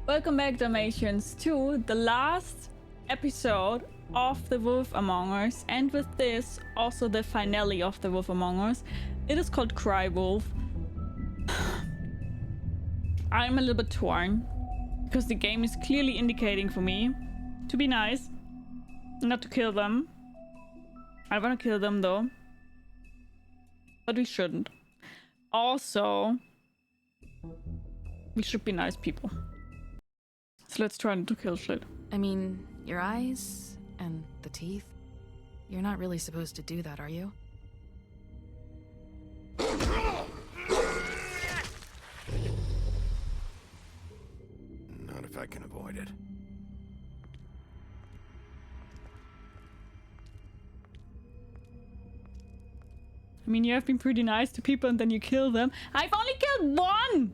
Welcome back, Dalmatians, to the last episode of The Wolf Among Us, and with this, also the finale of The Wolf Among Us. It is called Cry Wolf. I'm a little bit torn, because the game is clearly indicating for me to be nice, not to kill them. I want to kill them though, but we shouldn't. Also, we should be nice people. So let's try not to kill shit. I mean, your eyes and the teeth. You're not really supposed to do that, are you? Not if I can avoid it. I mean, you have been pretty nice to people and then you kill them. I've only killed one!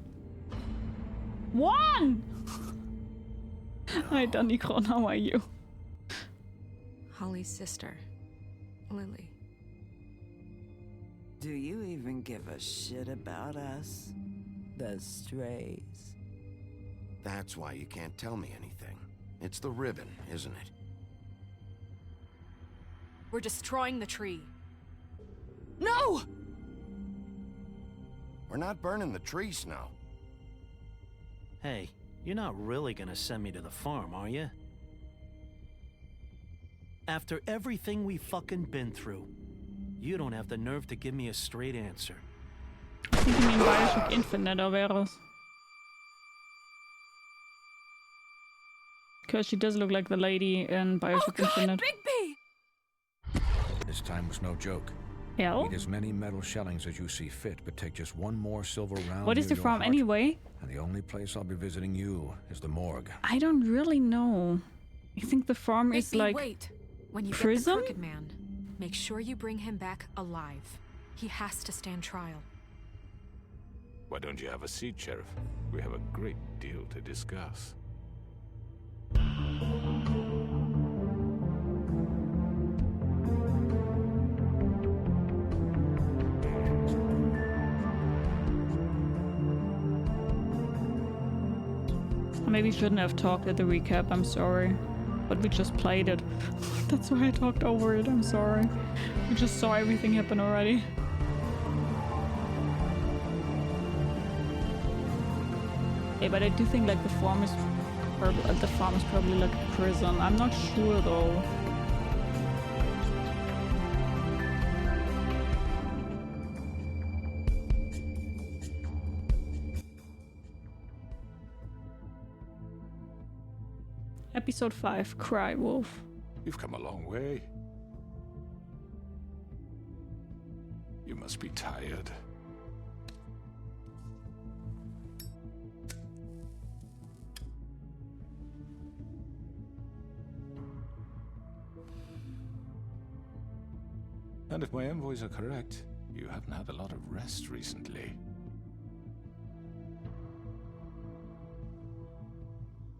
One! Hi, Danikron, how are you? Holly's sister, Lily. Do you even give a shit about us? The strays. That's why you can't tell me anything. It's the ribbon, isn't it? We're destroying the tree. No! We're not burning the tree, Snow. Hey, you're not really gonna send me to the farm, are you? After everything we fucking been through, you don't have the nerve to give me a straight answer. I think you mean Bioshock Infinite or whereas. Because she does look like the lady in Bioshock Infinite. Bigby! This time was no joke. Hell? Eat as many metal shellings as you see fit, but take just one more silver round. What is the near your farm heart, anyway? And the only place I'll be visiting you is the morgue. I don't really know. I think the farm is Bigby, like wait. When you prison? get the Crooked Man, make sure you bring him back alive. He has to stand trial. Why don't you have a seat, Sheriff? We have a great deal to discuss. Maybe we shouldn't have talked at the recap, I'm sorry. But we just played it. That's why I talked over it, I'm sorry. We just saw everything happen already. Yeah, but I do think like the farm is probably like a prison. I'm not sure though. Episode 5, Cry Wolf. You've come a long way. You must be tired. And if my envoys are correct, you haven't had a lot of rest recently.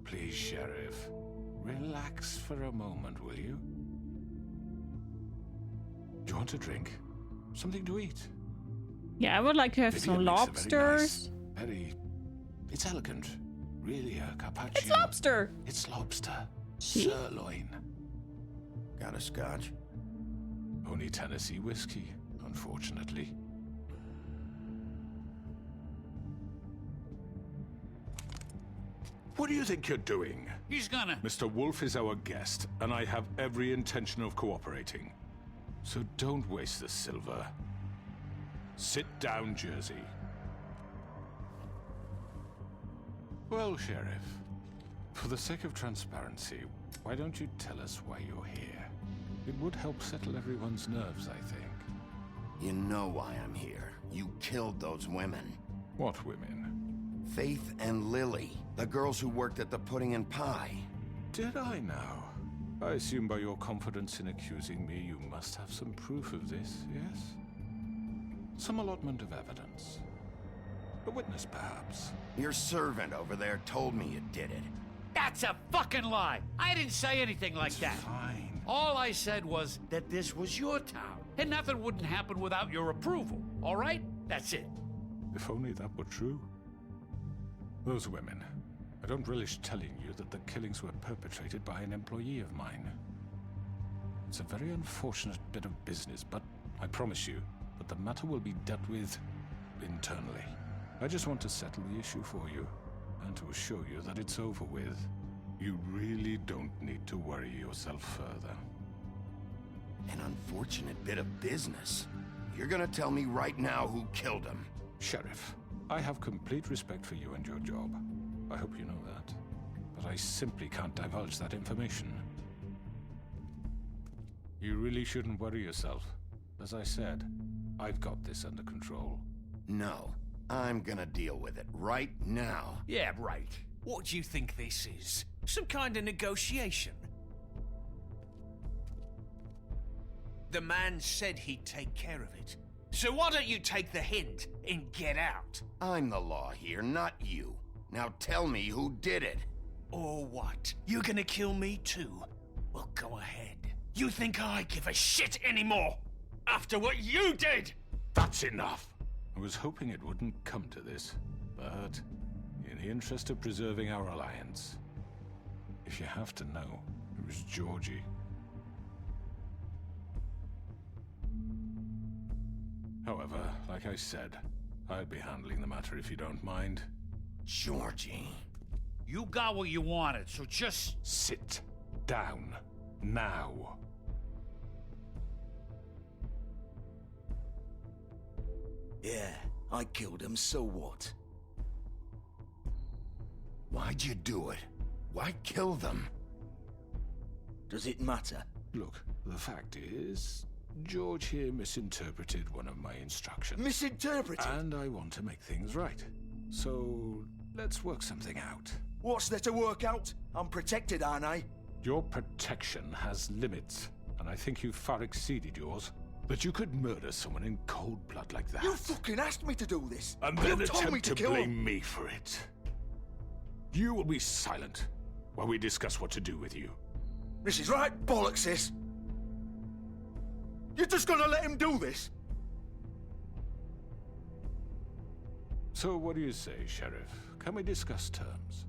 Please, Sheriff, relax for a moment, will you? Do you want a drink? Something to eat? Yeah, I would like to have Maybe some a mix of lobsters. It's elegant. Really a carpaccio. It's lobster! It's lobster. See? Sirloin. Got a scotch? Only Tennessee whiskey, unfortunately. What do you think you're doing? He's gonna... Mr. Wolf is our guest, and I have every intention of cooperating. So don't waste the silver. Sit down, Jersey. Well, Sheriff, for the sake of transparency, why don't you tell us why you're here? It would help settle everyone's nerves, I think. You know why I'm here. You killed those women. What women? Faith and Lily, the girls who worked at the Pudding and Pie. Did I now? I assume by your confidence in accusing me, you must have some proof of this, yes? Some allotment of evidence. A witness, perhaps. Your servant over there told me you did it. That's a fucking lie! I didn't say anything like that. Fine. All I said was that this was your town, and nothing wouldn't happen without your approval, all right? That's it. If only that were true. Those women. I don't relish telling you that the killings were perpetrated by an employee of mine. It's a very unfortunate bit of business, but I promise you that the matter will be dealt with internally. I just want to settle the issue for you, and to assure you that it's over with. You really don't need to worry yourself further. An unfortunate bit of business. You're gonna tell me right now who killed him? Sheriff, I have complete respect for you and your job. I hope you know that. But I simply can't divulge that information. You really shouldn't worry yourself. As I said, I've got this under control. No, I'm gonna deal with it right now. Yeah, right. What do you think this is? Some kind of negotiation? The man said he'd take care of it. So why don't you take the hint and get out? I'm the law here, not you. Now tell me who did it. Or what? You're gonna kill me too? Well, go ahead. You think I give a shit anymore? After what you did? That's enough! I was hoping it wouldn't come to this, but in the interest of preserving our alliance, if you have to know, it was Georgie. However, like I said, I'll be handling the matter if you don't mind. Georgie. You got what you wanted, so just... Sit down. Now. Yeah, I killed him, so what? Why'd you do it? Why kill them? Does it matter? Look, the fact is, George here misinterpreted one of my instructions. Misinterpreted? And I want to make things right. So, let's work something out. What's there to work out? I'm protected, aren't I? Your protection has limits, and I think you've far exceeded yours. But you could murder someone in cold blood like that. You fucking asked me to do this! And you then told me attempt to to kill blame him. me for it. You will be silent while we discuss what to do with you. This is right bollocks, this! You're just gonna let him do this? So what do you say, Sheriff? Can we discuss terms?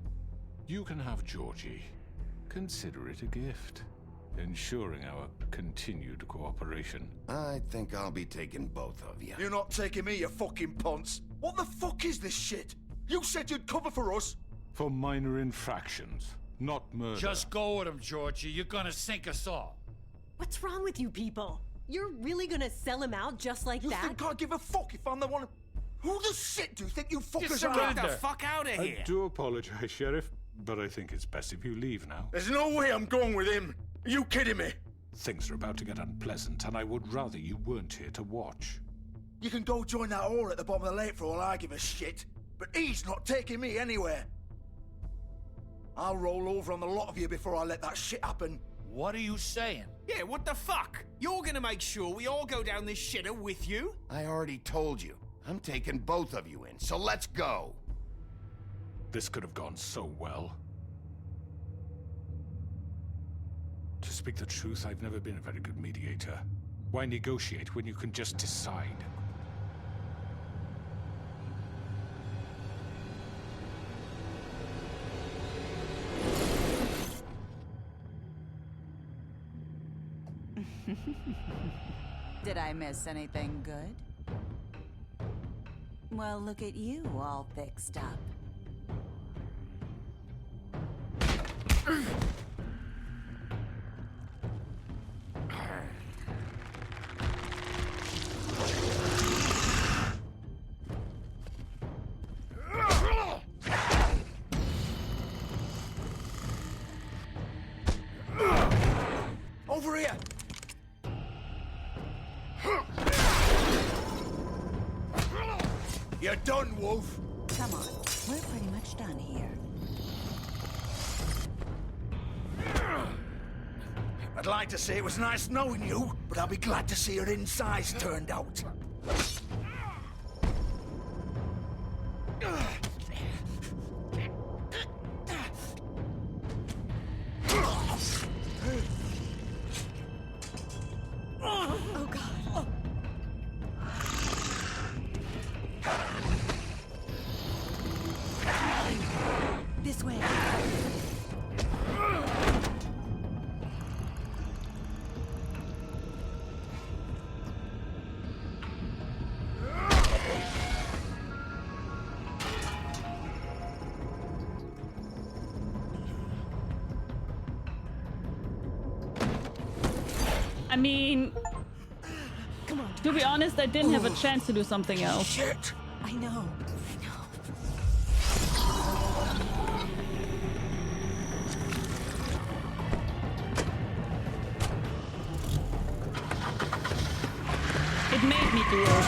You can have Georgie. Consider it a gift, ensuring our continued cooperation. I think I'll be taking both of you. You're not taking me, you fucking ponce! What the fuck is this shit? You said you'd cover for us! For minor infractions, not murder. Just go with him, Georgie. You're gonna sink us all. What's wrong with you people? You're really gonna sell him out just like You that? think I give a fuck if I'm the one? Who the shit do you think you fuckers Just are? surrender. Get the fuck out of here! I do apologize, Sheriff, but I think it's best if you leave now. There's no way I'm going with him! Are you kidding me? Things are about to get unpleasant, and I would rather you weren't here to watch. You can go join that whore at the bottom of the lake for all I give a shit, but he's not taking me anywhere. I'll roll over on the lot of you before I let that shit happen. What are you saying? Yeah, what the fuck? You're gonna make sure we all go down this shitter with you? I already told you. I'm taking both of you in, so let's go. This could have gone so well. To speak the truth, I've never been a very good mediator. Why negotiate when you can just decide? Did I miss anything good? Well, look at you, all fixed up. Over here! You're done, Wolf! Come on, we're pretty much done here. I'd like to say it was nice knowing you, but I'll be glad to see your insides turned out. Oh, God. This way. I mean, Come on. to be honest, I didn't have a chance to do something else. Shit! I know. It made me do it.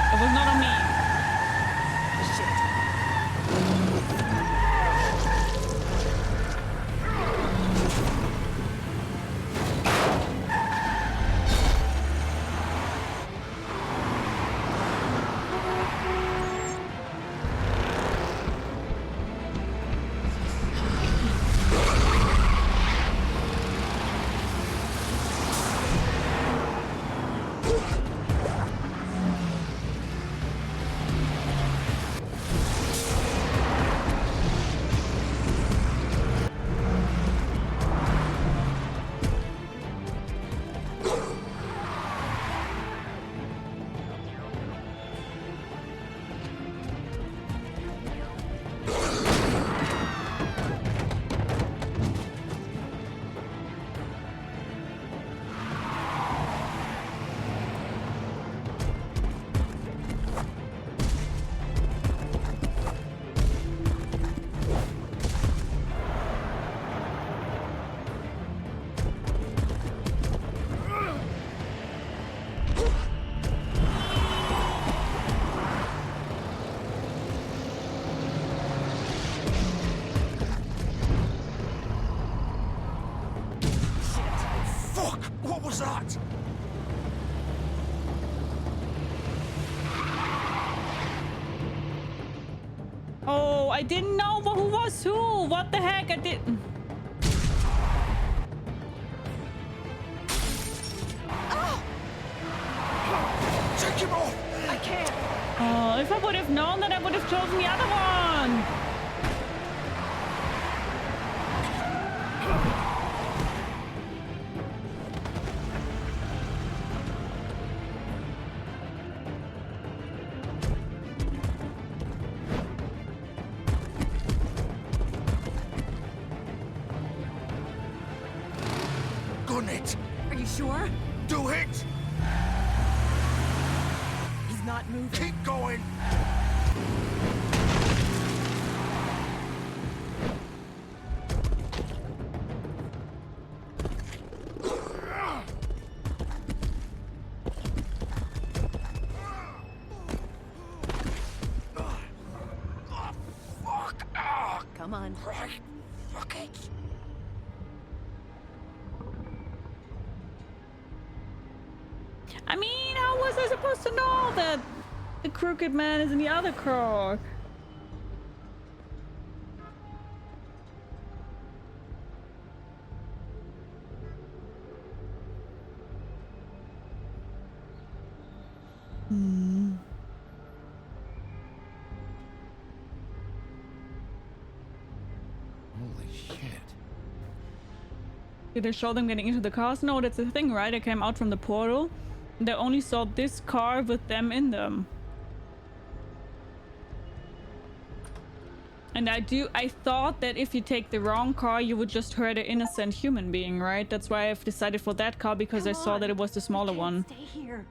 It was not on me. What was that? Oh, I didn't know who was who. What the heck? I didn't. Take him off! I can't. Oh, if I would have known that, I would have chosen the other one. Gun it! Are you sure? Do it! He's not moving. Keep going! Come on. Right. Fuck it. I mean, how was I supposed to know that the Crooked Man is in the other crook? Holy shit. Did they show them getting into the cars? No, that's the thing, right? I came out from the portal. They only saw this car with them in them. And I thought that if you take the wrong car, you would just hurt an innocent human being, right? That's why I've decided for that car, because I saw that it was the smaller one. Stay here.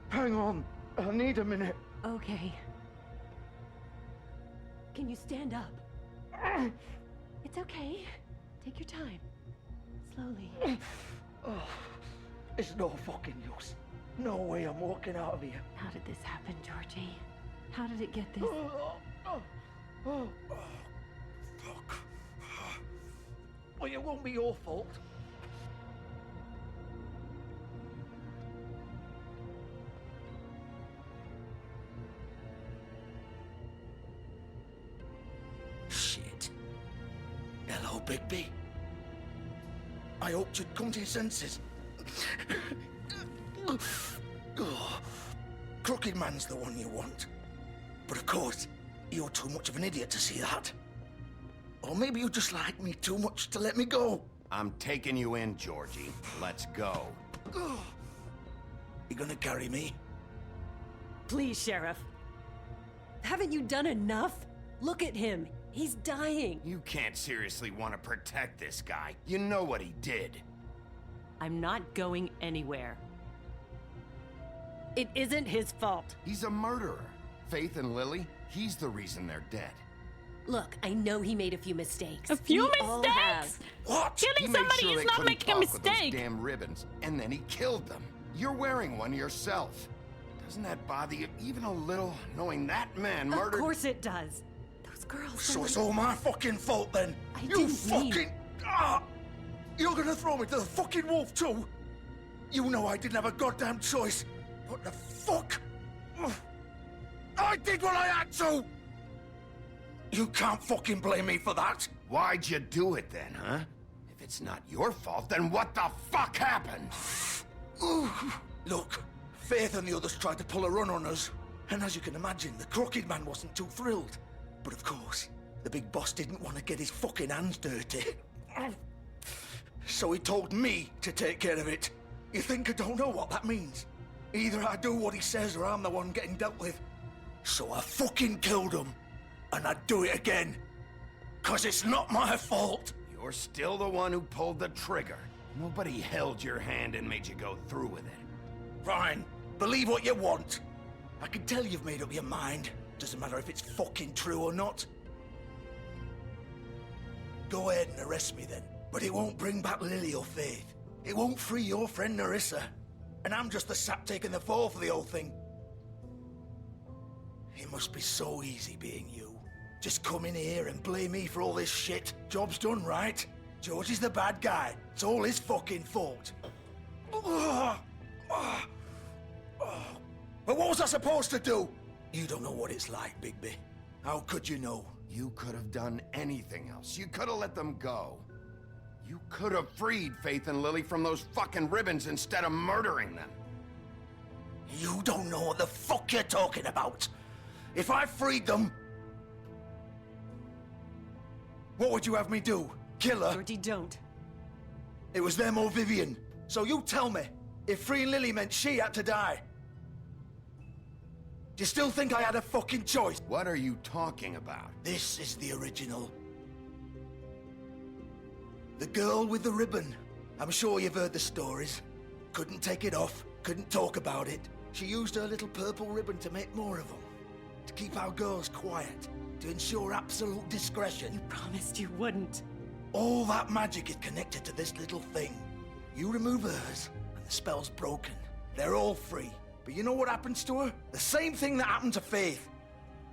Hang on. I need a minute. Okay. Can you stand up? It's okay. Take your time. Slowly. Oh, it's no fucking use. No way I'm walking out of here. How did this happen, Georgie? How did it get this? Oh, fuck. Well, it won't be your fault. Shit. Hello, Bigby. I hoped you'd come to your senses. Oh, Crooked Man's the one you want. But of course, you're too much of an idiot to see that. Or maybe you just like me too much to let me go. I'm taking you in, Georgie. Let's go. You gonna carry me? Please, Sheriff. Haven't you done enough? Look at him. He's dying. You can't seriously want to protect this guy. You know what he did. I'm not going anywhere. It isn't his fault. He's a murderer. Faith and Lily, he's the reason they're dead. Look, I know he made a few mistakes. A few We all mistakes? have. What? Killing He made somebody sure is they not couldn't making a talk with those mistake. damn ribbons, and then he killed them. You're wearing one yourself. Doesn't that bother you even a little, knowing that man murdered? Of course it does. Those girls. So it's all my fucking fault then? You didn't fucking... mean- You're gonna throw me to the fucking wolf too? You know I didn't have a goddamn choice. What the fuck? I did what I had to! You can't fucking blame me for that. Why'd you do it then, huh? If it's not your fault, then what the fuck happened? Look, Faith and the others tried to pull a run on us. And as you can imagine, the Crooked Man wasn't too thrilled. But of course, the big boss didn't want to get his fucking hands dirty. So he told me to take care of it. You think I don't know what that means? Either I do what he says or I'm the one getting dealt with. So I fucking killed him. And I'd do it again. 'Cause it's not my fault. You're still the one who pulled the trigger. Nobody held your hand and made you go through with it. Fine. Believe what you want. I can tell you've made up your mind. Doesn't matter if it's fucking true or not. Go ahead and arrest me then. But it won't bring back Lily or Faith. It won't free your friend Nerissa. And I'm just the sap taking the fall for the whole thing. It must be so easy being you. Just come in here and blame me for all this shit. Job's done, right? Georgie's the bad guy. It's all his fucking fault. But what was I supposed to do? You don't know what it's like, Bigby. How could you know? You could have done anything else. You could have let them go. You could have freed Faith and Lily from those fucking ribbons instead of murdering them. You don't know what the fuck you're talking about. If I freed them... What would you have me do? Kill her? Georgie, don't. It was them or Vivian. So you tell me, if freeing Lily meant she had to die. Do you still think I had a fucking choice? What are you talking about? This is the original. The girl with the ribbon. I'm sure you've heard the stories. Couldn't take it off, couldn't talk about it. She used her little purple ribbon to make more of them. To keep our girls quiet. To ensure absolute discretion. You promised you wouldn't. All that magic is connected to this little thing. You remove hers, and the spell's broken. They're all free. But you know what happens to her? The same thing that happened to Faith.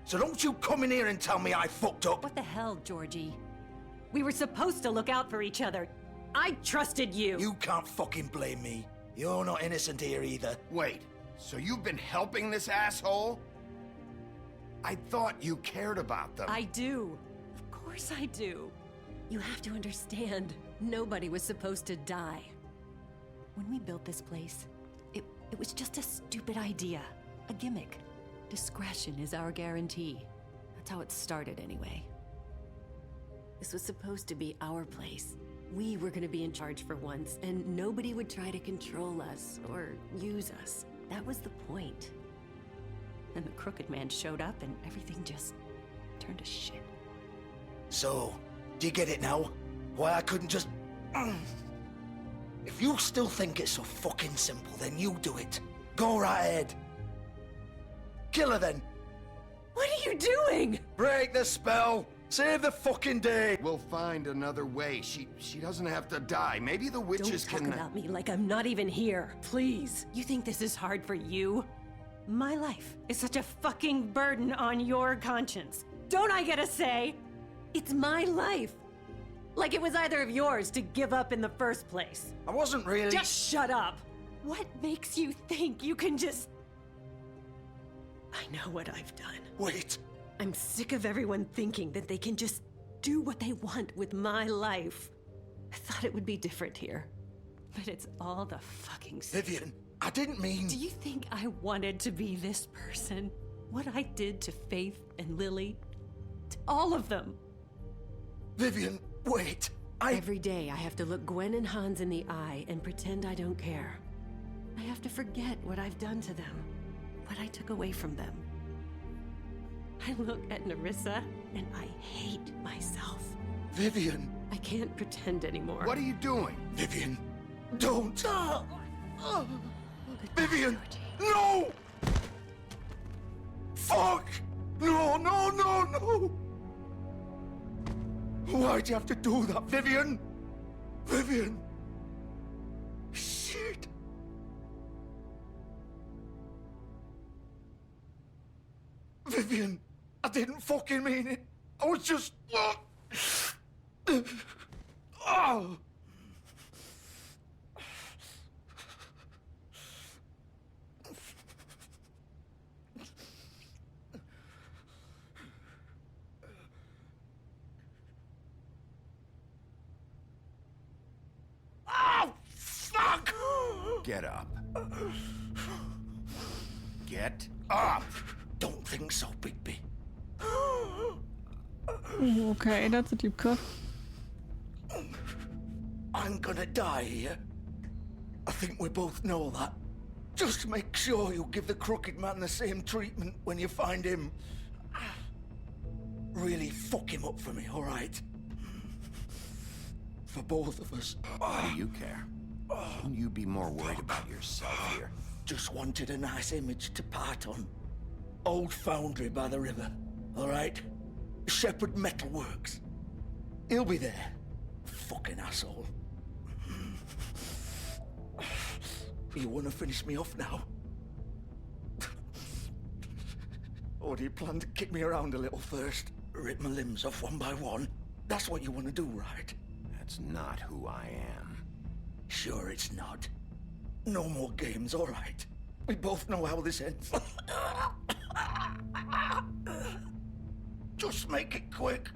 So don't you come in here and tell me I fucked up. What the hell, Georgie? We were supposed to look out for each other. I trusted you. You can't fucking blame me. You're not innocent here either. Wait, so you've been helping this asshole? I thought you cared about them. I do. Of course I do. You have to understand, nobody was supposed to die. When we built this place, it was just a stupid idea. A gimmick. Discretion is our guarantee. That's how it started anyway. This was supposed to be our place. We were gonna be in charge for once, and nobody would try to control us or use us. That was the point. Then the Crooked Man showed up and everything just turned to shit. So, do you get it now? Why I couldn't just... If you still think it's so fucking simple, then you do it. Go right ahead. Kill her then. What are you doing? Break the spell. Save the fucking day. We'll find another way. She doesn't have to die. Maybe the witches Don't talk can... about me like I'm not even here, please. You think this is hard for you? My life is such a fucking burden on your conscience. Don't I get a say? It's my life. Like it was either of yours to give up in the first place. I wasn't really... Just shut up. What makes you think you can just... I know what I've done. Wait. I'm sick of everyone thinking that they can just do what they want with my life. I thought it would be different here. But it's all the fucking same. Vivian, I didn't mean... Do you think I wanted to be this person? What I did to Faith and Lily? To all of them? Vivian, wait. Every day I have to look Gwen and Hans in the eye and pretend I don't care. I have to forget what I've done to them. What I took away from them. I look at Nerissa and I hate myself. Vivian. I can't pretend anymore. What are you doing? Vivian, Don't! Vivian! No! Fuck! No, no, no, no! Why'd you have to do that, Vivian? Vivian! Shit! Vivian, I didn't fucking mean it. I was just... Oh! Oh, fuck! Get up. Get up! Don't think so, Bigby. Okay, that's a deep cut. I'm gonna die here. I think we both know that. Just make sure you give the Crooked Man the same treatment when you find him. Really fuck him up for me, all right? For both of us. Why do you care? Shouldn't you be more worried about yourself here? Just wanted a nice image to part on. Old foundry by the river, all right? Shepherd Metalworks. He'll be there. Fucking asshole. You want to finish me off now? Or do you plan to kick me around a little first? Rip my limbs off one by one? That's what you want to do, right? That's not who I am. Sure it's not. No more games, all right? We both know how this ends. Just make it quick.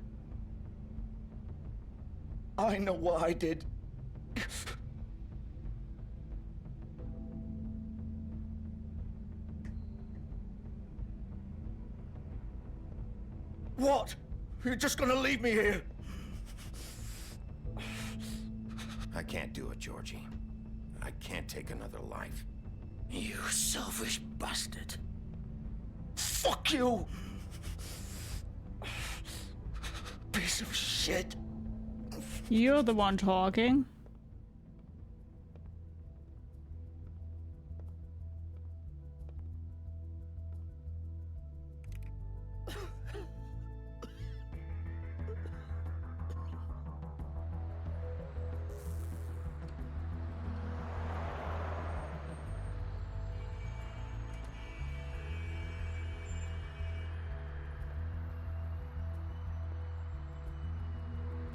I know what I did. What? You're just gonna leave me here? I can't do it, Georgie. I can't take another life. You selfish bastard. Fuck you! Piece of shit. You're the one talking.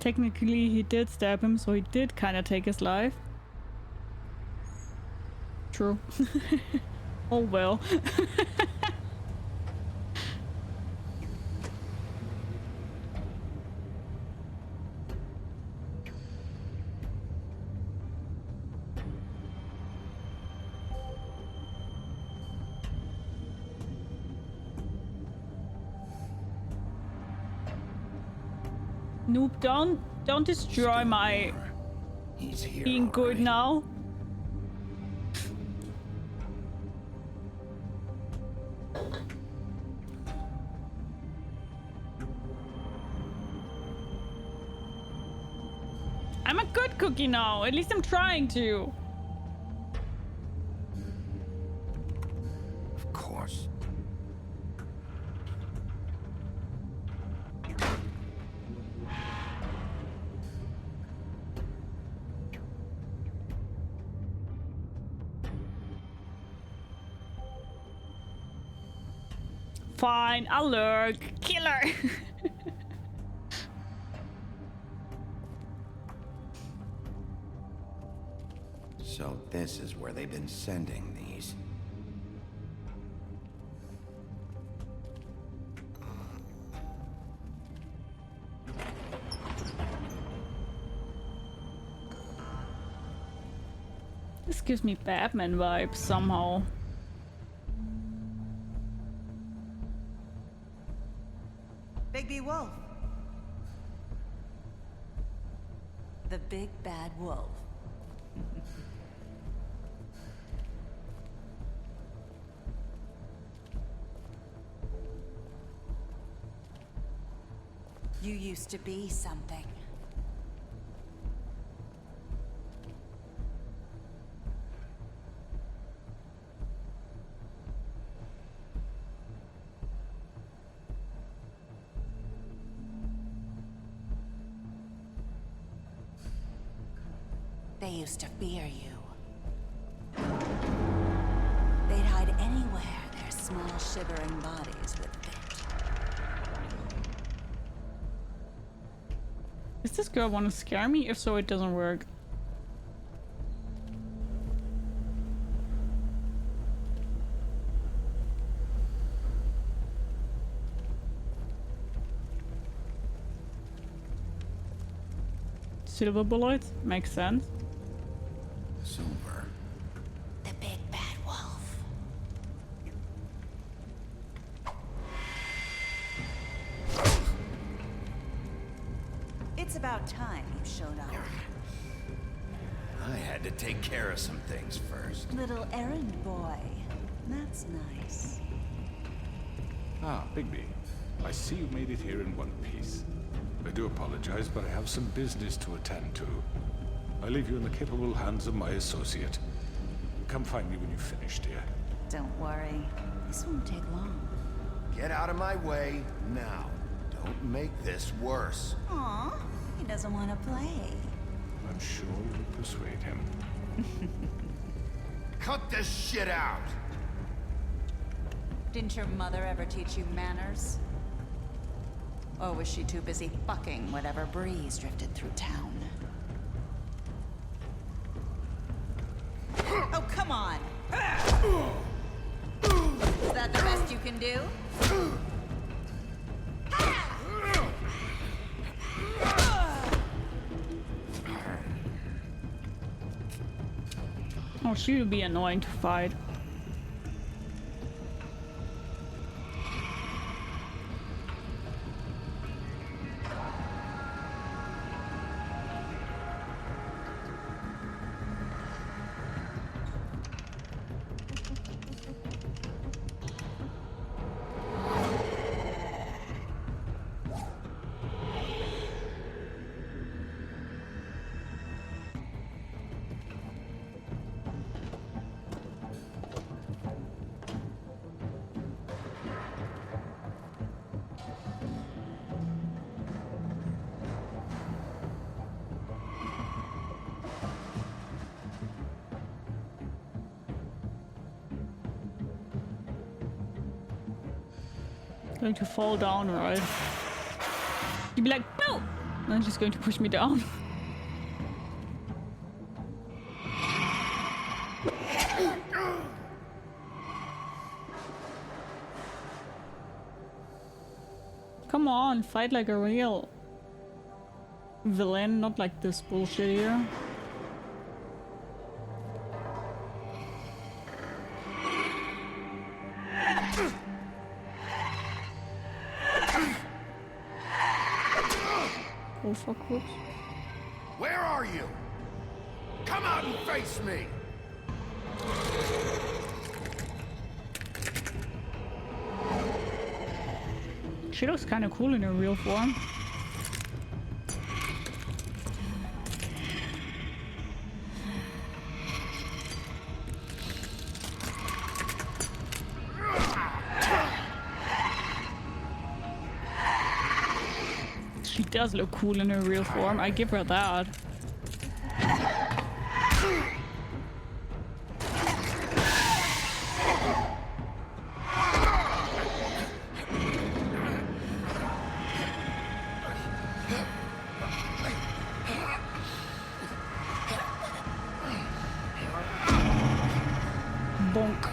Technically, he did stab him, so he did kind of take his life. True. Oh well. Noob, don't destroy my He's here being good already. now. I'm a good cookie now. At least I'm trying to. Of course. Fine, I'll lurk. Killer. So this is where they've been sending these. This gives me Batman vibes somehow. Bigby Wolf. The big bad wolf. You used to be something. They used to fear you. They'd hide anywhere their small, shivering bodies would fit. Does this girl want to scare me? If so, it doesn't work. Silver bullets? Makes sense. Silver. The big bad wolf. It's about time you showed up. I had to take care of some things first. Little errand boy. That's nice. Ah, Bigby. I see you made it here in one piece. I do apologize, but I have some business to attend to. I leave you in the capable hands of my associate. Come find me when you've finished, dear. Don't worry. This won't take long. Get out of my way now. Don't make this worse. Aw, he doesn't want to play. I'm sure you'll persuade him. Cut this shit out! Didn't your mother ever teach you manners? Or was she too busy fucking whatever breeze drifted through town? Oh, come on! Is that the best you can do? Oh, she would be annoying to fight. Going to fall down, right? You'd be like, no! And then she's going to push me down. Come on, fight like a real villain, not like this bullshit here. Oh, fuck, whoops. Where are you? Come out and face me! She looks kind of cool in her real form. She does look cool in her real form, I give her that. Bonk.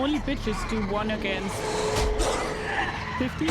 only bitches do 1 against 50.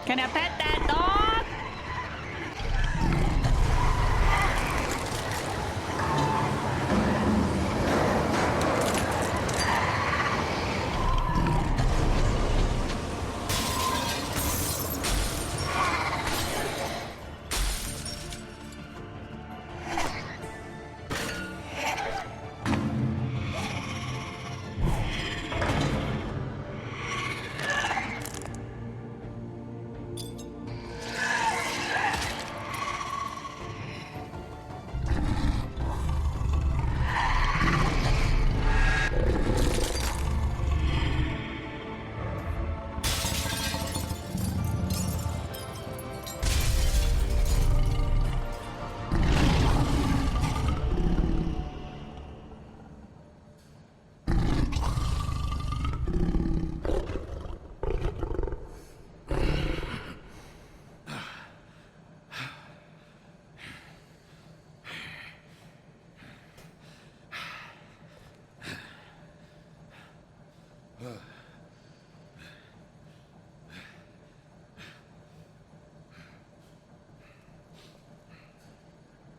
Can I pet that dog?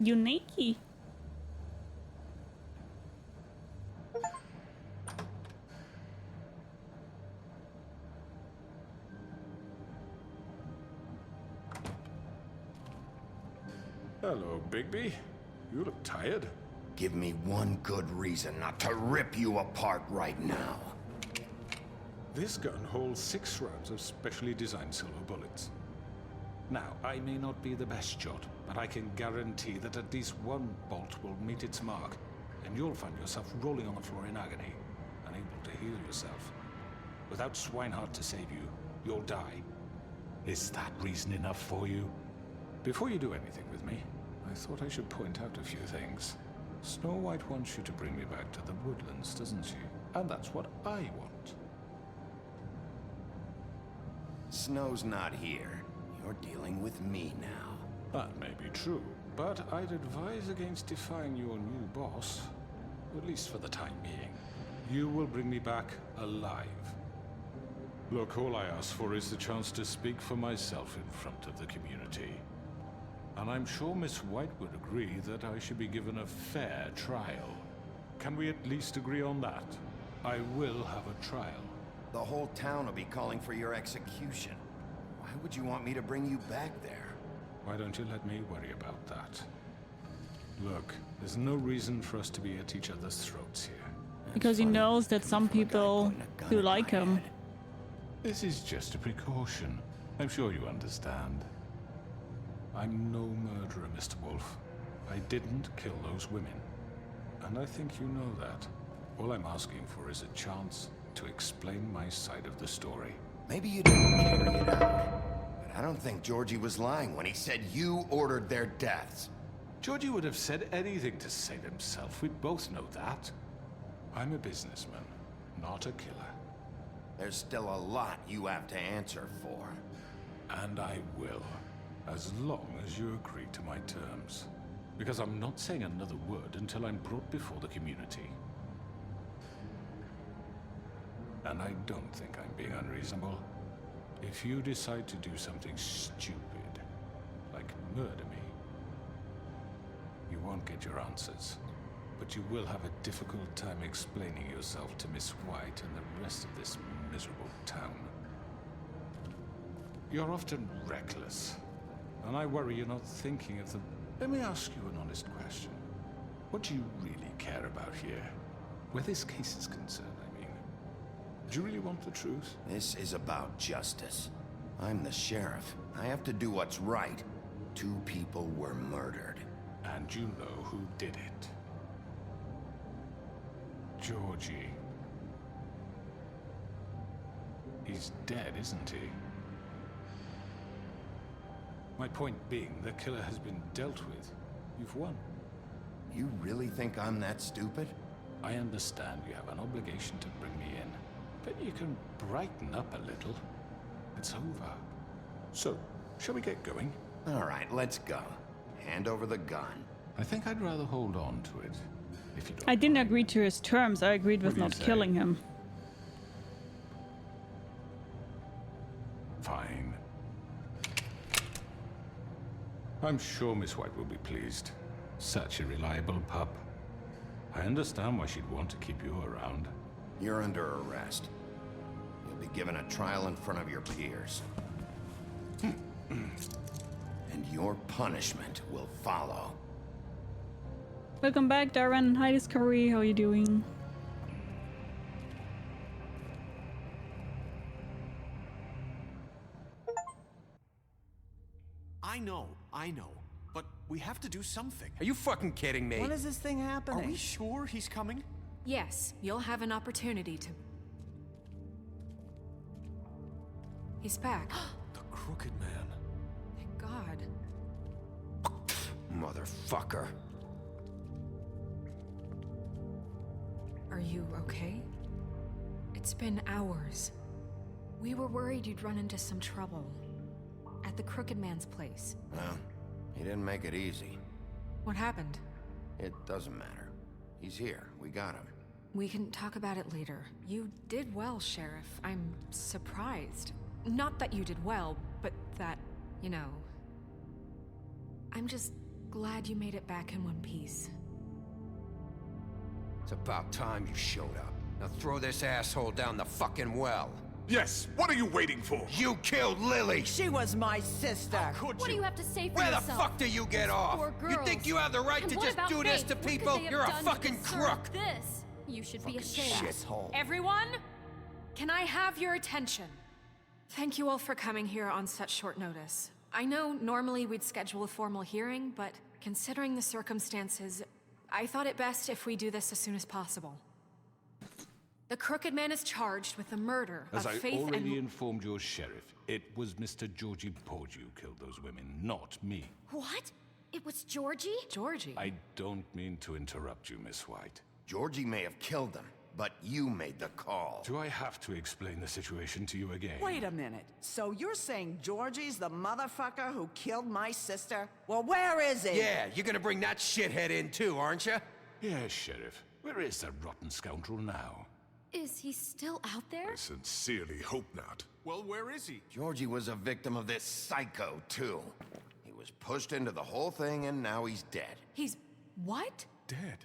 Unique. Hello, Bigby. You look tired. Give me one good reason not to rip you apart right now. This gun holds 6 rounds of specially designed silver bullets. Now, I may not be the best shot, but I can guarantee that at least one bolt will meet its mark, and you'll find yourself rolling on the floor in agony, unable to heal yourself. Without Swinehart to save you, you'll die. Is that reason enough for you? Before you do anything with me, I thought I should point out a few things. Snow White wants you to bring me back to the woodlands, doesn't she? And that's what I want. Snow's not here. You're dealing with me now. That may be true, but I'd advise against defying your new boss, at least for the time being. You will bring me back alive. Look, all I ask for is the chance to speak for myself in front of the community. And I'm sure Miss White would agree that I should be given a fair trial. Can we at least agree on that? I will have a trial. The whole town will be calling for your execution. Why would you want me to bring you back there? Why don't you let me worry about that? Look, there's no reason for us to be at each other's throats here. Because he knows that some people do like him. This is just a precaution. I'm sure you understand. I'm no murderer, Mr. Wolf. I didn't kill those women. And I think you know that. All I'm asking for is a chance to explain my side of the story. Maybe you didn't carry it out. But I don't think Georgie was lying when he said you ordered their deaths. Georgie would have said anything to save himself. We both know that. I'm a businessman, not a killer. There's still a lot you have to answer for. And I will. As long as you agree to my terms. Because I'm not saying another word until I'm brought before the community. And I don't think I'm being unreasonable. If you decide to do something stupid, like murder me, you won't get your answers. But you will have a difficult time explaining yourself to Miss White and the rest of this miserable town. You're often reckless, and I worry you're not thinking of the... Let me ask you an honest question. What do you really care about here? Where this case is concerned, I mean. Do you really want the truth? This is about justice. I'm the sheriff. I have to do what's right. 2 people were murdered. And you know who did it. Georgie. He's dead, isn't he? My point being, the killer has been dealt with. You've won. You really think I'm that stupid? I understand you have an obligation to bring me in, but you can brighten up a little. It's over. So, shall we get going? All right, let's go. Hand over the gun. I think I'd rather hold on to it, if you don't I didn't mind. agree to his terms. I agreed with What do you not say? killing him. Fine. I'm sure Miss White will be pleased. Such a reliable pup. I understand why she'd want to keep you around. You're under arrest. You'll be given a trial in front of your peers. And your punishment will follow. Welcome back, Darren. Hi, Discovery. How are you doing? I know. But we have to do something. Are you fucking kidding me? When is this thing happening? Are we sure he's coming? Yes, you'll have an opportunity to... He's back. The Crooked Man. Thank God. Motherfucker. Are you okay? It's been hours. We were worried you'd run into some trouble. At the Crooked Man's place. Well, he didn't make it easy. What happened? It doesn't matter. He's here. We got him. We can talk about it later. You did well, Sheriff. I'm surprised. Not that you did well, but that, you know... I'm just glad you made it back in one piece. It's about time you showed up. Now throw this asshole down the fucking well. Yes, what are you waiting for? You killed Lily! She was my sister. Could What do you have to say for Where yourself? the fuck do you get off? Poor You girls. think you have the right And to what just about do this Faith? to What could people? they have You're a done to fucking deserve crook! This. You should be ashamed. Shithole. Everyone? Can I have your attention? Thank you all for coming here on such short notice. I know normally we'd schedule a formal hearing, but considering the circumstances, I thought it best if we do this as soon as possible. The Crooked Man is charged with the murder As of I Faith already and... informed your sheriff, it was Mr. Georgie Porgy who killed those women, not me. What? It was Georgie? Georgie? I don't mean to interrupt you, Miss White. Georgie may have killed them, but you made the call. Do I have to explain the situation to you again? Wait a minute. So you're saying Georgie's the motherfucker who killed my sister? Well, where is he? Yeah, you're gonna bring that shithead in too, aren't you? Yes, Sheriff. Where is that rotten scoundrel now? Is he still out there? I sincerely hope not. Well, where is he? Georgie was a victim of this psycho, too. He was pushed into the whole thing, and now he's dead. He's... what? Dead.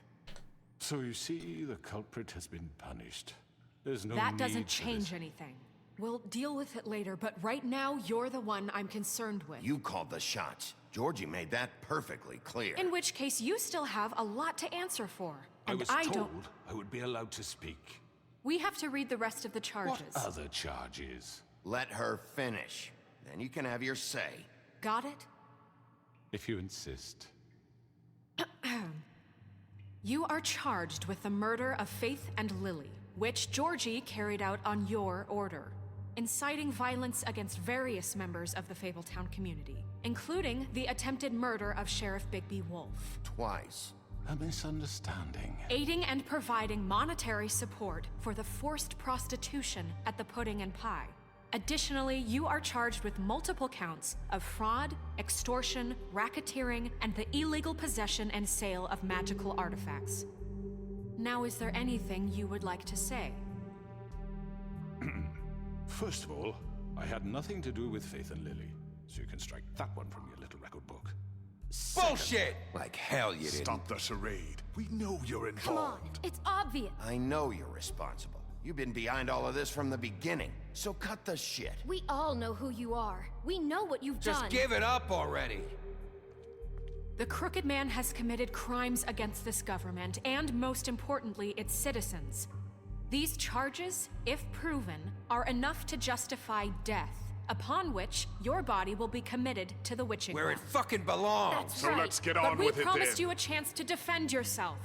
So you see, the culprit has been punished. There's no That need doesn't for change this. anything. We'll deal with it later, but right now, you're the one I'm concerned with. You called the shots. Georgie made that perfectly clear. In which case, you still have a lot to answer for. I And was don't... told I would be allowed to speak. We have to read the rest of the charges. What other charges? Let her finish. Then you can have your say. Got it? If you insist. You are charged with the murder of Faith and Lily, which Georgie carried out on your order, inciting violence against various members of the Fabletown community, including the attempted murder of Sheriff Bigby Wolf. Twice. A misunderstanding. Aiding and providing monetary support for the forced prostitution at the Pudding and Pie. Additionally, you are charged with multiple counts of fraud, extortion, racketeering, and the illegal possession and sale of magical artifacts. Now, is there anything you would like to say? First of all, I had nothing to do with Faith and Lily, so you can strike that one from your little record book. Bullshit! Like hell you didn't. Stop the charade. We know you're involved. Come on, it's obvious. I know you're responsible. You've been behind all of this from the beginning, so cut the shit. We all know who you are. We know what you've done. Just give it up already. The Crooked Man has committed crimes against this government, and most importantly, its citizens. These charges, if proven, are enough to justify death, upon which your body will be committed to the witching Where well. it fucking belongs. That's So right. let's get on with it But we promised then. you a chance to defend yourself,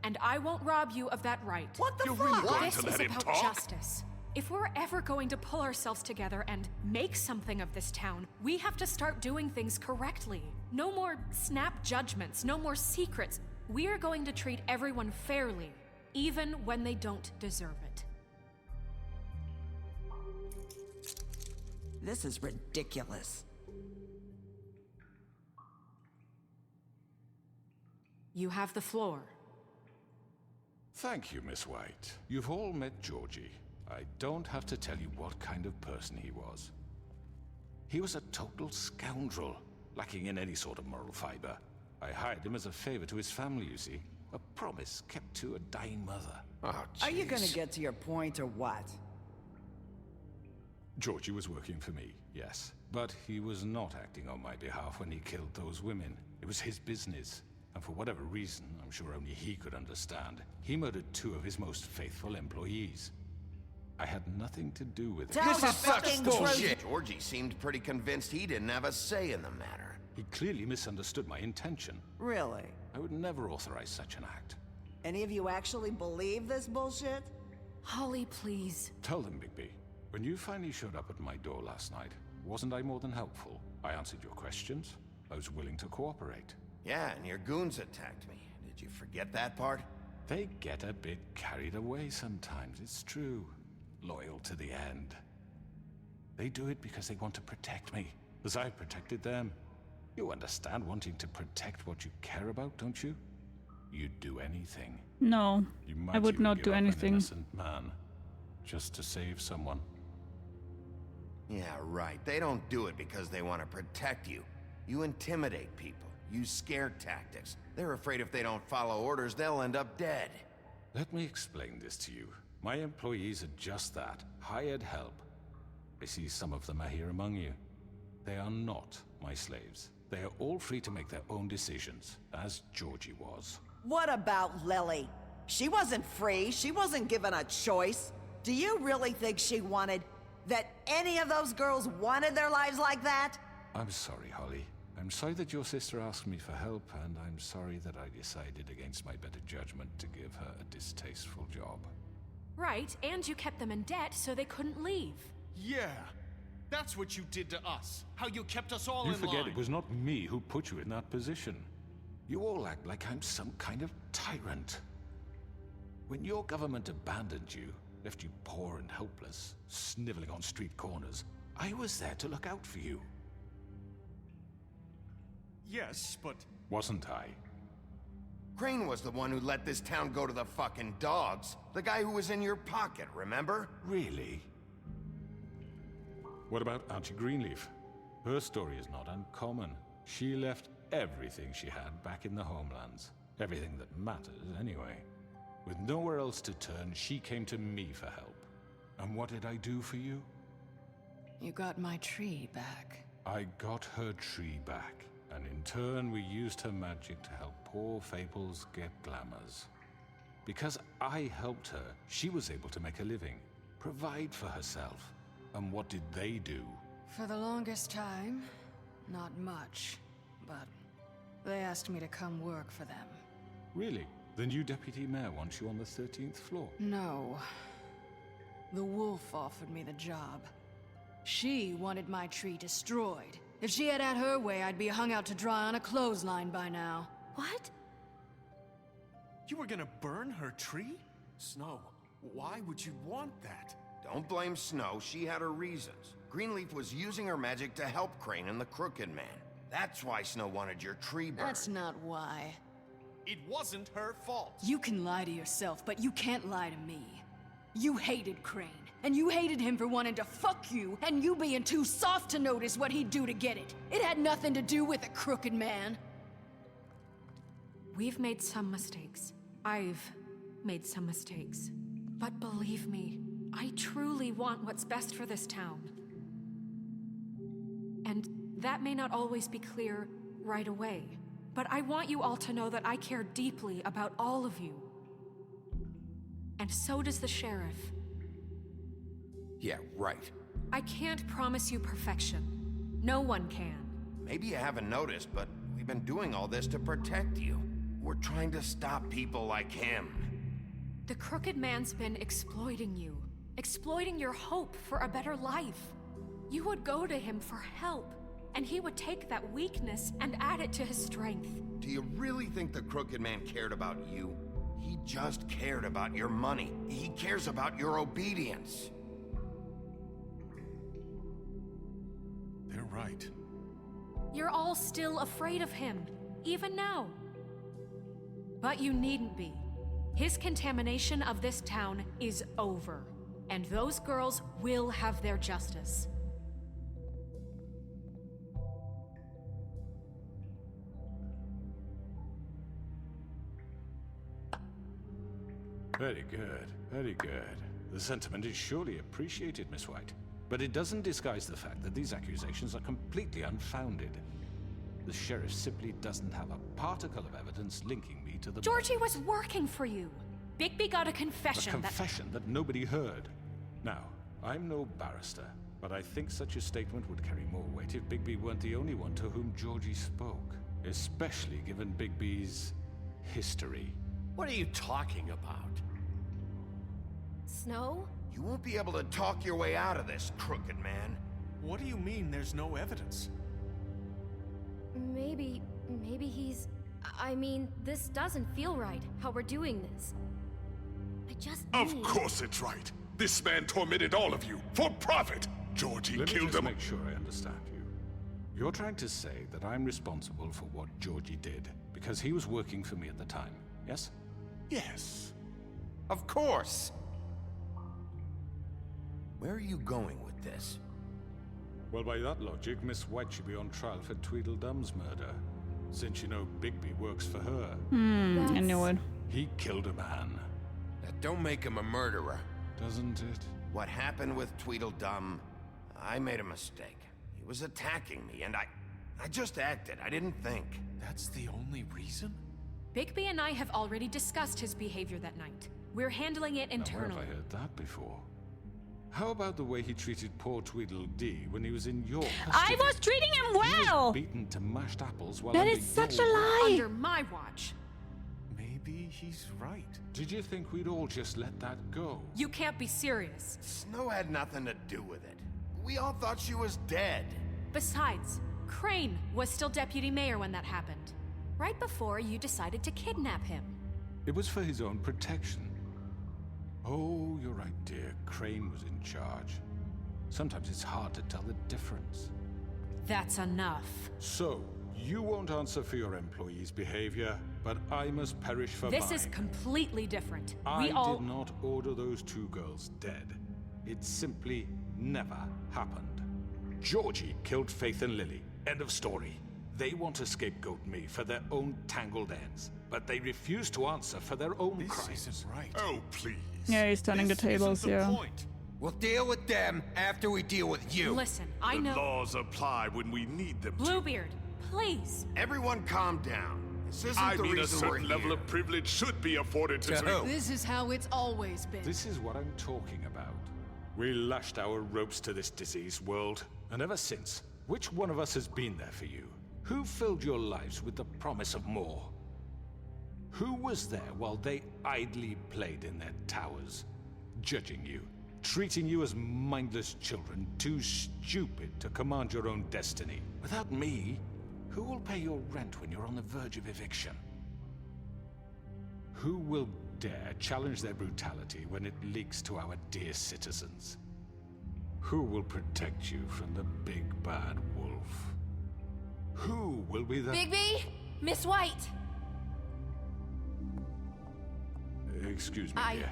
and I won't rob you of that right. What the You're fuck? really going This to is let him about talk? justice. If we're ever going to pull ourselves together and make something of this town, we have to start doing things correctly. No more snap judgments, no more secrets. We are going to treat everyone fairly, even when they don't deserve it. This is ridiculous. You have the floor. Thank you, Miss White. You've all met Georgie. I don't have to tell you what kind of person he was. He was a total scoundrel, lacking in any sort of moral fiber. I hired him as a favor to his family, you see. A promise kept to a dying mother. Oh, Are you jeez. gonna get to your point or what? Georgie was working for me, yes. But he was not acting on my behalf when he killed those women. It was his business. And for whatever reason, I'm sure only he could understand, he murdered 2 of his most faithful employees. I had nothing to do with it. Tell This the is such fucking bullshit. truth. Georgie seemed pretty convinced he didn't have a say in the matter. He clearly misunderstood my intention. Really? I would never authorize such an act. Any of you actually believe this bullshit? Holly, please. Tell them, Bigby. When you finally showed up at my door last night, wasn't I more than helpful? I answered your questions. I was willing to cooperate. Yeah, and your goons attacked me. Did you forget that part? They get a bit carried away sometimes, it's true. Loyal to the end. They do it because they want to protect me, as I've protected them. You understand wanting to protect what you care about, don't you? You'd do anything. No, You might I would even not give do up anything. An innocent man, just to save someone. Yeah, right. They don't do it because they want to protect you. You intimidate people, use scare tactics. They're afraid if they don't follow orders, they'll end up dead. Let me explain this to you. My employees are just that, hired help. I see some of them are here among you. They are not my slaves. They are all free to make their own decisions, as Georgie was. What about Lily? She wasn't free. She wasn't given a choice. Do you really think she wanted... that any of those girls wanted their lives like that? I'm sorry, Holly. I'm sorry that your sister asked me for help, and I'm sorry that I decided against my better judgment to give her a distasteful job. Right, and you kept them in debt so they couldn't leave. Yeah, that's what you did to us. How you kept us all You in forget line. it was not me who put you in that position. You all act like I'm some kind of tyrant. When your government abandoned you, left you poor and helpless, sniveling on street corners, I was there to look out for you. Yes, but... Wasn't I? Crane was the one who let this town go to the fucking dogs. The guy who was in your pocket, remember? Really? What about Auntie Greenleaf? Her story is not uncommon. She left everything she had back in the homelands. Everything that matters, anyway. With nowhere else to turn, she came to me for help. And what did I do for you? You got my tree back. I got her tree back, and in turn we used her magic to help poor Fables get glamours. Because I helped her, she was able to make a living, provide for herself. And what did they do? For the longest time, not much. But they asked me to come work for them. Really? The new deputy mayor wants you on the 13th floor? No. The wolf offered me the job. She wanted my tree destroyed. If she had her way, I'd be hung out to dry on a clothesline by now. What? You were gonna burn her tree? Snow, why would you want that? Don't blame Snow, she had her reasons. Greenleaf was using her magic to help Crane and the Crooked Man. That's why Snow wanted your tree burned. That's not why. It wasn't her fault. You can lie to yourself, but you can't lie to me. You hated Crane, and you hated him for wanting to fuck you, and you being too soft to notice what he'd do to get it. It had nothing to do with the Crooked Man. We've made some mistakes. I've made some mistakes. But believe me, I truly want what's best for this town. And that may not always be clear right away, but I want you all to know that I care deeply about all of you. And so does the sheriff. Yeah, right. I can't promise you perfection. No one can. Maybe you haven't noticed, but we've been doing all this to protect you. We're trying to stop people like him. The Crooked Man's been exploiting you. Exploiting your hope for a better life. You would go to him for help, and he would take that weakness and add it to his strength. Do you really think the Crooked Man cared about you? He just cared about your money. He cares about your obedience. They're right. You're all still afraid of him, even now. But you needn't be. His contamination of this town is over, and those girls will have their justice. Very good, very good. The sentiment is surely appreciated, Miss White. But it doesn't disguise the fact that these accusations are completely unfounded. The sheriff simply doesn't have a particle of evidence linking me to the... Georgie was working for you. Bigby got a confession that nobody heard. Now, I'm no barrister, but I think such a statement would carry more weight if Bigby weren't the only one to whom Georgie spoke. Especially given Bigby's history. What are you talking about? Snow? You won't be able to talk your way out of this, Crooked Man. What do you mean there's no evidence? Maybe he's... I mean, this doesn't feel right, how we're doing this. I just Of course it's right. This man tormented all of you, for profit! Georgie killed him. Let me just make sure I understand you. You're trying to say that I'm responsible for what Georgie did, because he was working for me at the time, yes? Yes. Of course! Where are you going with this? Well, by that logic, Miss White should be on trial for Tweedledum's murder. Since you know Bigby works for her. I knew it. He killed a man. That don't make him a murderer. Doesn't it? What happened with Tweedledum, I made a mistake. He was attacking me, and I just acted. I didn't think. That's the only reason? Bigby and I have already discussed his behavior that night. We're handling it internally. Where have I heard that before? How about the way he treated poor Tweedledee when he was in your custody? I was treating him well! He was beaten to mashed apples while That under is such a your lie! Under my watch. Maybe he's right. Did you think we'd all just let that go? You can't be serious. Snow had nothing to do with it. We all thought she was dead. Besides, Crane was still deputy mayor when that happened. Right before you decided to kidnap him. It was for his own protection. Oh, you're right, dear. Crane was in charge. Sometimes it's hard to tell the difference. That's enough. So, you won't answer for your employees' behavior, but I must perish for mine. This is completely different. I We all... did not order those two girls dead. It simply never happened. Georgie killed Faith and Lily. End of story. They want to scapegoat me for their own tangled ends, but they refuse to answer for their own crimes. This isn't right. Oh, please. Yeah, he's turning the tables, isn't the point. We'll deal with them after we deal with you. Listen, I know... The laws apply when we need them to. Bluebeard, please. Everyone calm down. This isn't I the mean, a reason we're certain level here. of privilege should be afforded to... This is how it's always been. This is what I'm talking about. We lashed our ropes to this diseased world, and ever since, which one of us has been there for you? Who filled your lives with the promise of more? Who was there while they idly played in their towers, judging you, treating you as mindless children, too stupid to command your own destiny? Without me, who will pay your rent when you're on the verge of eviction? Who will dare challenge their brutality when it leaks to our dear citizens? Who will protect you from the big bad wolf? Who will be the... Bigby! Miss White! Excuse me, dear.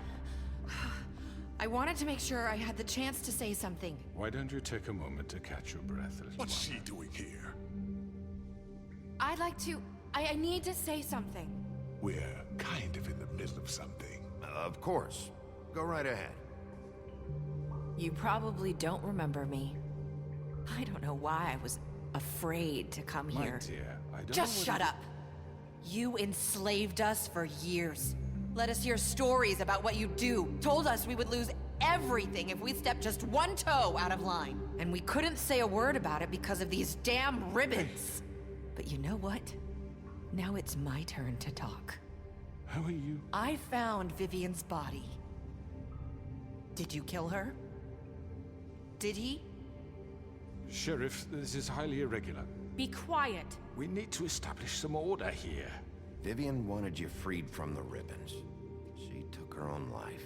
I wanted to make sure I had the chance to say something. Why don't you take a moment to catch your breath, little What's one? she doing here? I'd like to... I need to say something. We're kind of in the middle of something. Of course. Go right ahead. You probably don't remember me. I don't know why I was afraid to come My here. dear, I don't Just know shut what up. You enslaved us for years. Let us hear stories about what you do. Told us we would lose everything if we stepped just one toe out of line. And we couldn't say a word about it because of these damn ribbons. But you know what? Now it's my turn to talk. How are you? I found Vivian's body. Did you kill her? Did he? Sheriff, this is highly irregular. Be quiet. We need to establish some order here. Vivian wanted you freed from the ribbons. She took her own life.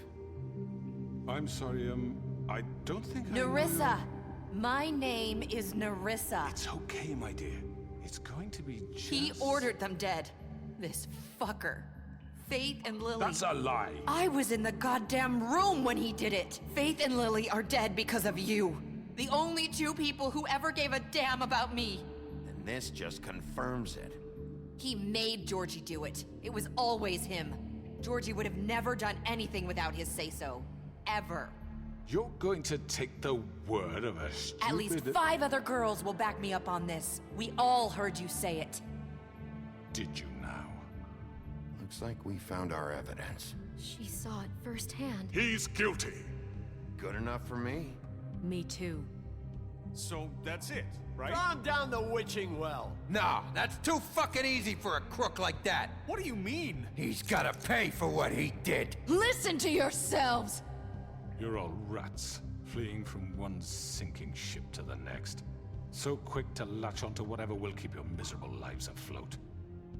I'm sorry, I don't think I know Nerissa! My name is Nerissa. It's okay, my dear. It's going to be just... He ordered them dead. This fucker. Faith and Lily. That's a lie. I was in the goddamn room when he did it. Faith and Lily are dead because of you. The only two people who ever gave a damn about me. And this just confirms it. He made Georgie do it. It was always him. Georgie would have never done anything without his say-so. Ever. You're going to take the word of a stupid... At least 5 other girls will back me up on this. We all heard you say it. Did you now? Looks like we found our evidence. She saw it firsthand. He's guilty. Good enough for me? Me too. So that's it, right? Calm down the witching well. Nah, that's too fucking easy for a crook like that. What do you mean? He's gotta pay for what he did. Listen to yourselves! You're all rats, fleeing from one sinking ship to the next. So quick to latch onto whatever will keep your miserable lives afloat.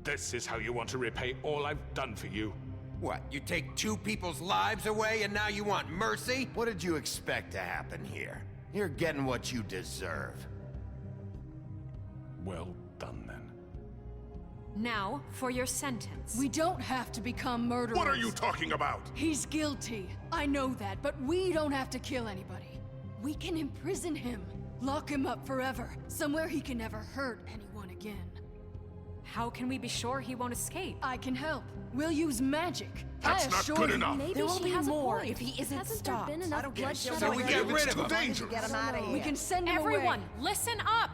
This is how you want to repay all I've done for you. What, you take 2 people's lives away and now you want mercy? What did you expect to happen here? You're getting what you deserve. Well done, then. Now, for your sentence. We don't have to become murderers. What are you talking about? He's guilty. I know that, but we don't have to kill anybody. We can imprison him. Lock him up forever. Somewhere he can never hurt anyone again. How can we be sure he won't escape? I can help. We'll use magic. That's I not assure good you. enough. Maybe There will she be has a more point. if he isn't Hasn't stopped. there been enough bloodshed? So we get rid of him. Dangerous. Get him out of here. We can send him Everyone, away. listen up!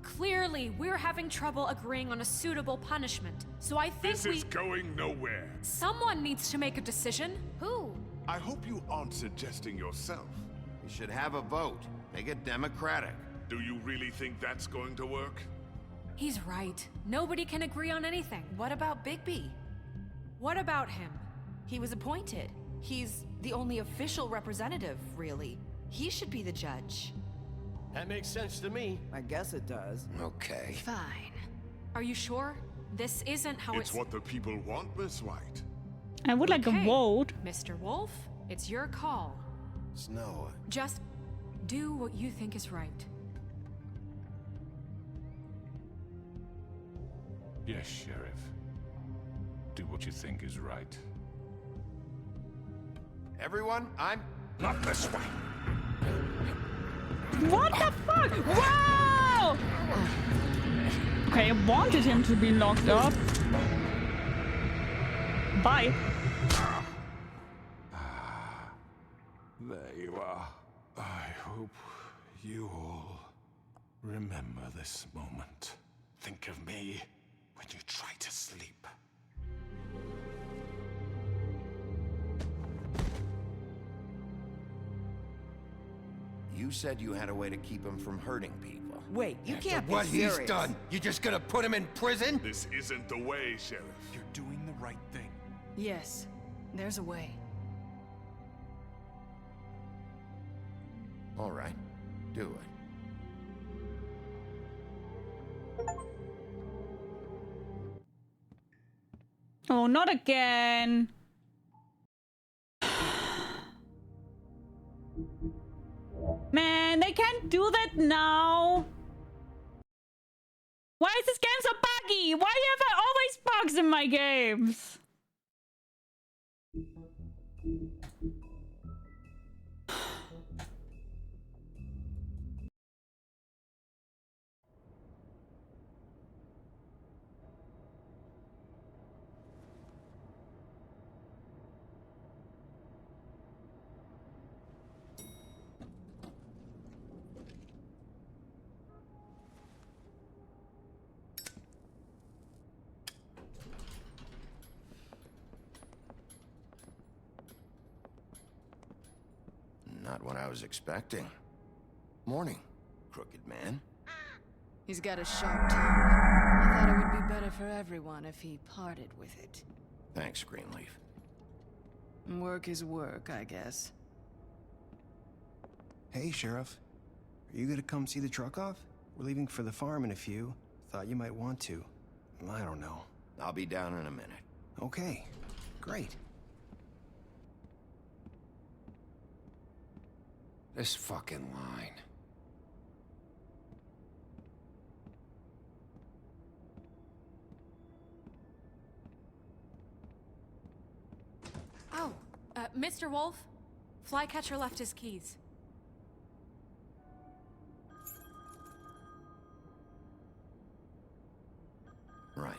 Clearly, we're having trouble agreeing on a suitable punishment. So I think This is going nowhere. someone needs to make a decision. Who? I hope you aren't suggesting yourself. We should have a vote. Make it democratic. Do you really think that's going to work? He's right. Nobody can agree on anything. What about Bigby? What about him? He was appointed. He's the only official representative, really. He should be the judge. That makes sense to me. I guess it does. Okay. Fine. Are you sure? This isn't how It's what the people want, Miss White. I would like a Okay, vote. Mr. Wolf, it's your call. Snow, Just do what you think is right. Yes, Sheriff. Do what you think is right. everyone, I'm... Not this way. What the fuck? Wow! Okay, I wanted him to be locked up. Bye. There you are. I hope you all remember this moment. Think of me when you try to sleep. You said you had a way to keep him from hurting people. Wait, you can't be What serious. he's done, you just gonna put him in prison? This isn't the way, Sheriff. You're doing the right thing. Yes, there's a way. All right, do it. Oh, not again. Man, they can't do that now. Why is this game so buggy? Why have I always bugs in my games? Not what I was expecting. Morning, Crooked Man. He's got a sharp tongue. I thought it would be better for everyone if he parted with it. Thanks, Greenleaf. Work is work, I guess. Hey, Sheriff. Are you gonna come see the truck off? We're leaving for the farm in a few. Thought you might want to. I don't know. I'll be down in a minute. Okay, great. This fucking line. Oh, Mr. Wolf? Flycatcher left his keys. Right.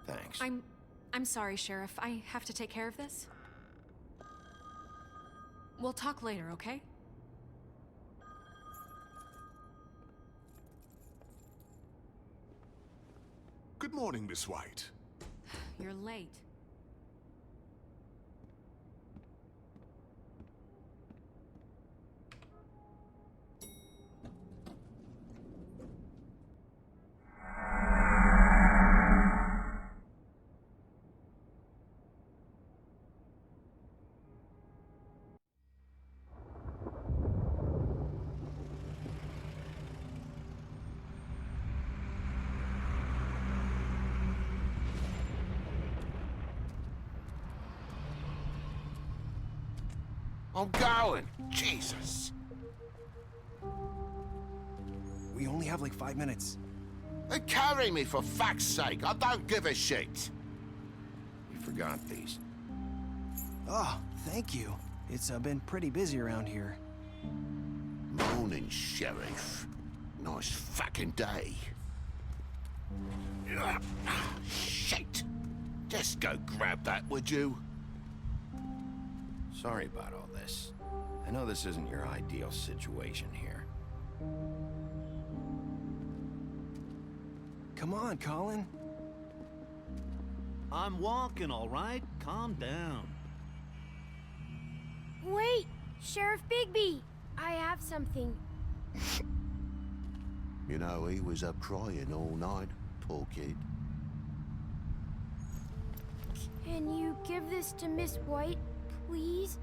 Thanks. I'm sorry, Sheriff. I have to take care of this. We'll talk later, okay? Good morning, Miss White. You're late. I'm going. Jesus. We only have like 5 minutes. They carry me for fuck's sake. I don't give a shit. You forgot these. Oh, thank you. It's been pretty busy around here. Morning, Sheriff. Nice fucking day. Shit. Just go grab that, would you? Sorry about all this. I know this isn't your ideal situation here. Come on, Colin. I'm walking, all right? Calm down. Wait! Sheriff Bigby! I have something. You know, he was up crying all night, poor kid. Can you give this to Miss White, please?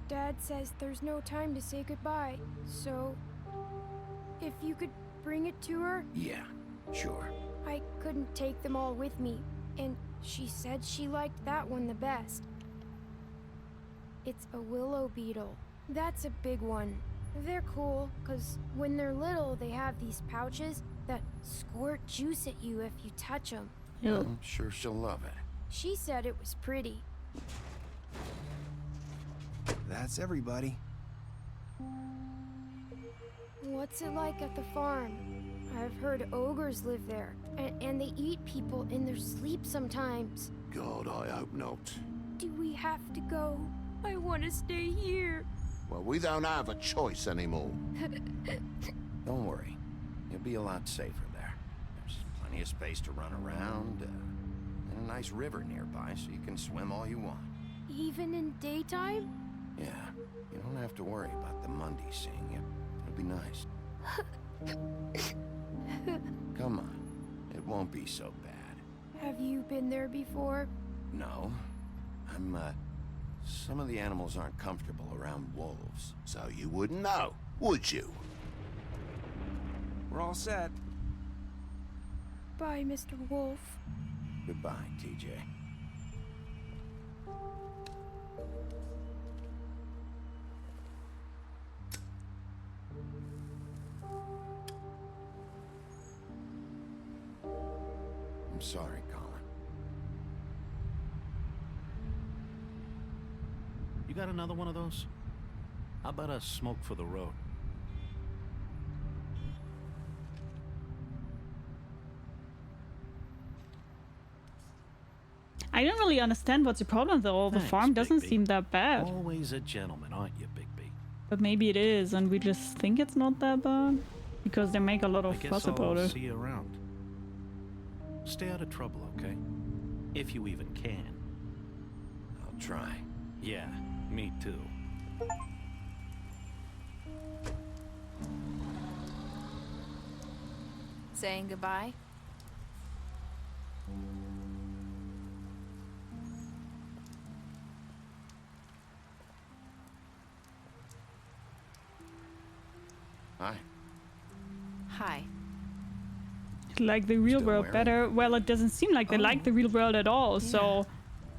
Dad says there's no time to say goodbye, so if you could bring it to her? Yeah, sure. I couldn't take them all with me, and she said she liked that one the best. It's a willow beetle. That's a big one. They're cool, 'cause when they're little, they have these pouches that squirt juice at you if you touch them. I'm sure she'll love it. She said it was pretty. That's everybody. What's it like at the farm? I've heard ogres live there, and they eat people in their sleep sometimes. God, I hope not. Do we have to go? I want to stay here. Well, we don't have a choice anymore. Don't worry. You'll be a lot safer there. There's plenty of space to run around, and a nice river nearby, so you can swim all you want. Even in daytime? Yeah, you don't have to worry about the Mundy seeing you. It'll be nice. Come on. It won't be so bad. Have you been there before? No. Some of the animals aren't comfortable around wolves. So you wouldn't know, would you? We're all set. Bye, Mr. Wolf. Goodbye, TJ. I'm sorry, Colin. You got another one of those? How about a smoke for the road? I don't really understand what's the problem though. The Thanks, farm doesn't Bigby. seem that bad. Always a gentleman, aren't you, Bigby? But maybe it is, and we just think it's not that bad. Because they make a lot I of guess fuss about I'll it. see you around. Stay out of trouble, okay? If you even can. I'll try. Yeah, me too. Saying goodbye? Hi. Hi. Like the real Still world wearing better. Well, it doesn't seem like they like the real world at all, so...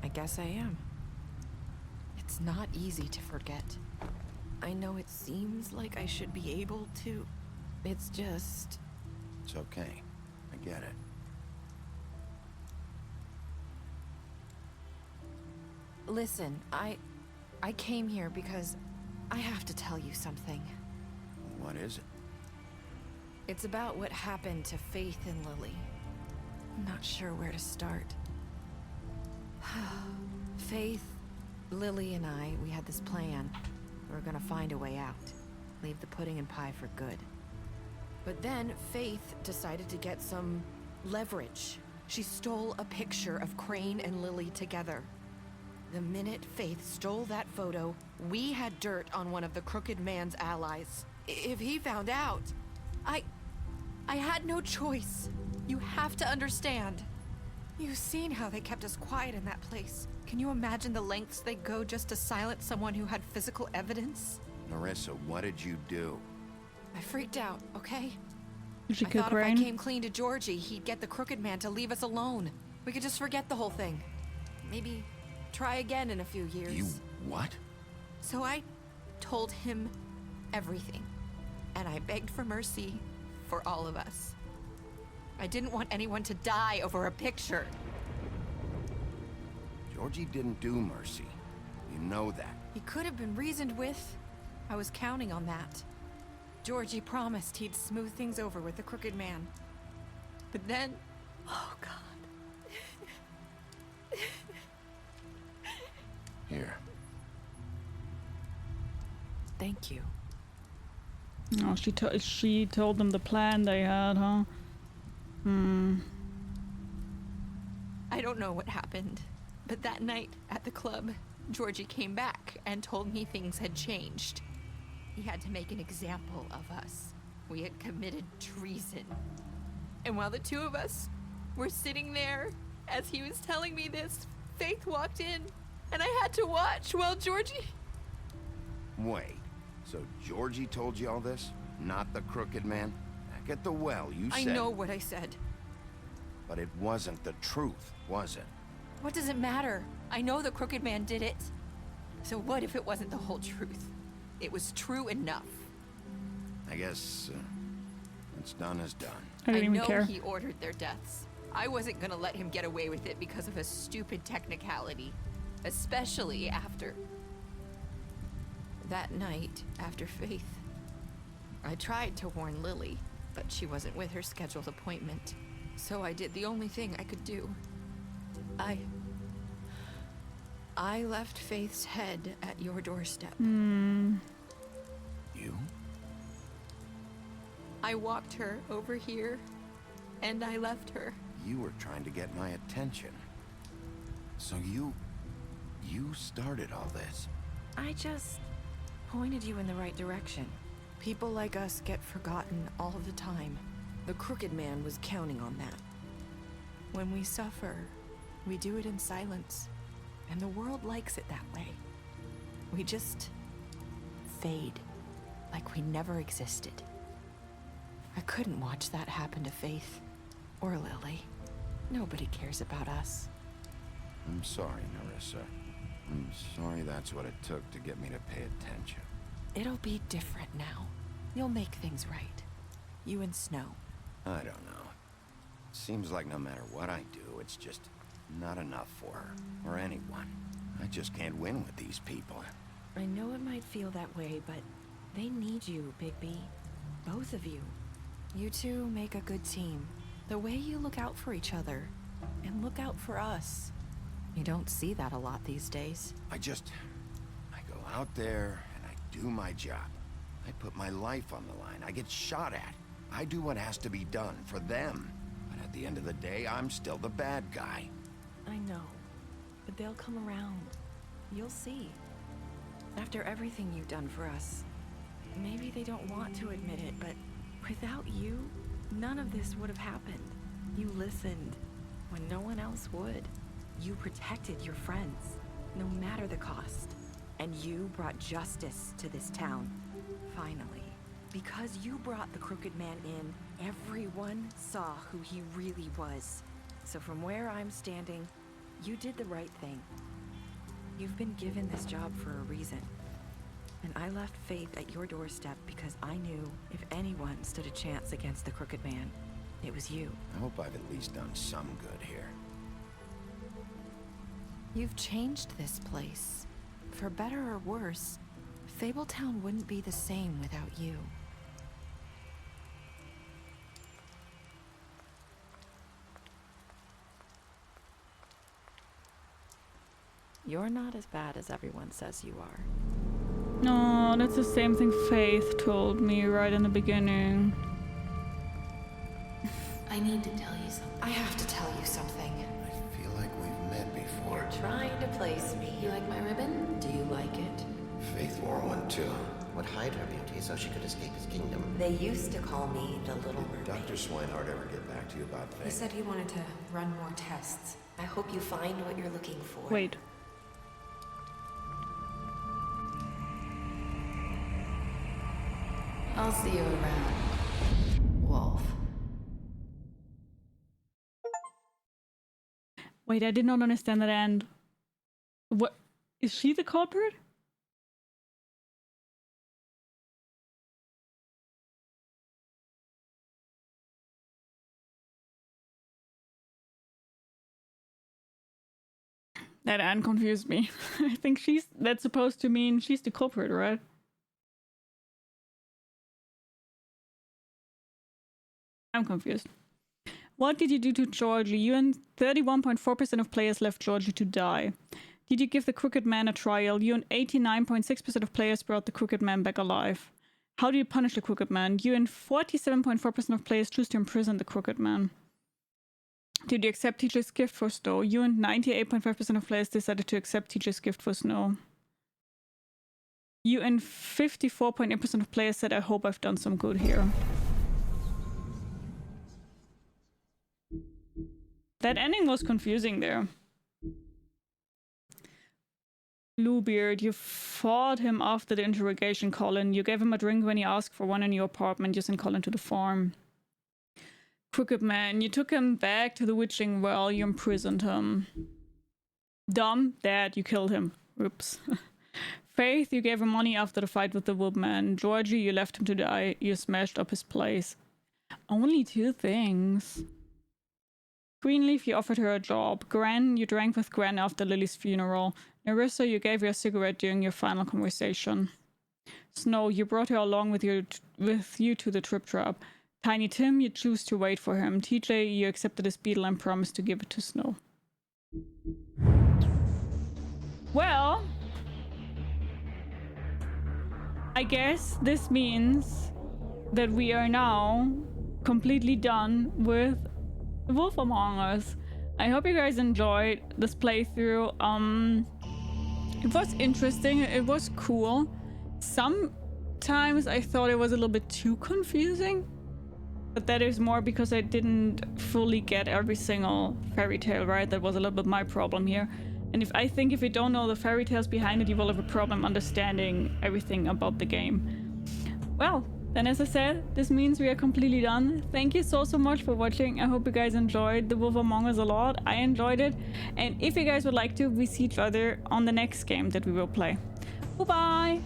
I guess I am. It's not easy to forget. I know it seems like I should be able to. It's just... It's okay. I get it. Listen, I came here because I have to tell you something. What is it? It's about what happened to Faith and Lily. I'm not sure where to start. Faith, Lily, and I, we had this plan. We were gonna find a way out. Leave the pudding and pie for good. But then Faith decided to get some leverage. She stole a picture of Crane and Lily together. The minute Faith stole that photo, we had dirt on one of the Crooked Man's allies. If he found out, I had no choice. You have to understand. You've seen how they kept us quiet in that place. Can you imagine the lengths they go just to silence someone who had physical evidence? Narissa, what did you do? I freaked out, okay? Did she I kill thought if I Crane? came clean to Georgie, he'd get the Crooked Man to leave us alone. We could just forget the whole thing. Maybe try again in a few years. You what? So I told him everything. And I begged for mercy for all of us. I didn't want anyone to die over a picture. Georgie didn't do mercy. You know that. He could have been reasoned with. I was counting on that. Georgie promised he'd smooth things over with the Crooked Man. But then... Oh, God. Here. Thank you. Oh, she told them the plan they had, huh? I don't know what happened, but that night at the club, Georgie came back and told me things had changed. He had to make an example of us. We had committed treason. And while the two of us were sitting there, as he was telling me this, Faith walked in, and I had to watch while Georgie... Wait, so Georgie told you all this? Not the Crooked Man? Back at the well, you said... I know what I said. But it wasn't the truth, was it? What does it matter? I know the Crooked Man did it. So what if it wasn't the whole truth? It was true enough. I guess, what's done is done. I know care. He ordered their deaths. I wasn't gonna let him get away with it because of a stupid technicality. Especially after... that night, after Faith. I tried to warn Lily, but she wasn't with her scheduled appointment. So I did the only thing I could do. I left Faith's head at your doorstep. Hmm. You? I walked her over here, and I left her. You were trying to get my attention. So you started all this. I just pointed you in the right direction. People like us get forgotten all the time. The Crooked Man was counting on that. When we suffer, we do it in silence. And the world likes it that way. We just fade, like we never existed. I couldn't watch that happen to Faith, or Lily. Nobody cares about us. I'm sorry, Narissa. I'm sorry that's what it took to get me to pay attention. It'll be different now. You'll make things right. You and Snow. I don't know. Seems like no matter what I do, it's just not enough for her, or anyone. I just can't win with these people. I know it might feel that way, but they need you, Bigby. Both of you. You two make a good team. The way you look out for each other, and look out for us. You don't see that a lot these days. I go out there, and I do my job. I put my life on the line. I get shot at. I do what has to be done for them. But at the end of the day, I'm still the bad guy. I know, but they'll come around. You'll see. After everything you've done for us. Maybe they don't want to admit it, but without you, none of this would have happened. You listened when no one else would. You protected your friends, no matter the cost. And you brought justice to this town, finally. Because you brought the Crooked Man in, everyone saw who he really was. So from where I'm standing, you did the right thing. You've been given this job for a reason. And I left Faith at your doorstep because I knew if anyone stood a chance against the Crooked Man, it was you. I hope I've at least done some good here. You've changed this place. For better or worse, Fabletown wouldn't be the same without you. You're not as bad as everyone says you are. No, that's the same thing Faith told me right in the beginning. I need to tell you something. I have to tell you something. I feel like we've met before. You're trying to place me. You like my ribbon? Do you like it? Faith wore one too. Would hide her beauty so she could escape his kingdom. They used to call me the Little Mermaid. Dr. Swinehart ever get back to you about Faith? He said he wanted to run more tests. I hope you find what you're looking for. Wait. I'll see you around, Wolf. Wait, I did not understand that end. What? Is she the culprit? That end confused me. I think that's supposed to mean she's the culprit, right? I'm confused. What did you do to Georgie? You and 31.4% of players left Georgie to die. Did you give the Crooked Man a trial? You and 89.6% of players brought the Crooked Man back alive. How do you punish the Crooked Man? You and 47.4% of players choose to imprison the Crooked Man. Did you accept TJ's gift for Snow? You and 98.5% of players decided to accept TJ's gift for Snow. You and 54.8% of players said, I hope I've done some good here. That ending was confusing there. Bluebeard, you fought him after the interrogation, Colin. You gave him a drink when he asked for one in your apartment. You sent Colin to the farm. Crooked Man, you took him back to the witching well. You imprisoned him. Dumb, Dad, you killed him. Oops. Faith, you gave him money after the fight with the Wolfman. Georgie, you left him to die. You smashed up his place. Only 2 things. Greenleaf, you offered her a job. Gran, you drank with Gran after Lily's funeral. Nerissa, you gave her a cigarette during your final conversation. Snow, you brought her along with you to the Trip Trap. Tiny Tim, you choose to wait for him. TJ, you accepted his beetle and promised to give it to Snow. Well, I guess this means that we are now completely done with The Wolf Among Us. I hope you guys enjoyed this playthrough. It was interesting, it was cool. Sometimes I thought it was a little bit too confusing, but that is more because I didn't fully get every single fairy tale right. That was a little bit my problem here. And if you don't know the fairy tales behind it, you will have a problem understanding everything about the game. Well, then as I said, this means we are completely done. Thank you so much for watching. I hope you guys enjoyed The Wolf Among Us a lot. I enjoyed it. And if you guys would like to, we see each other on the next game that we will play. Bye-bye!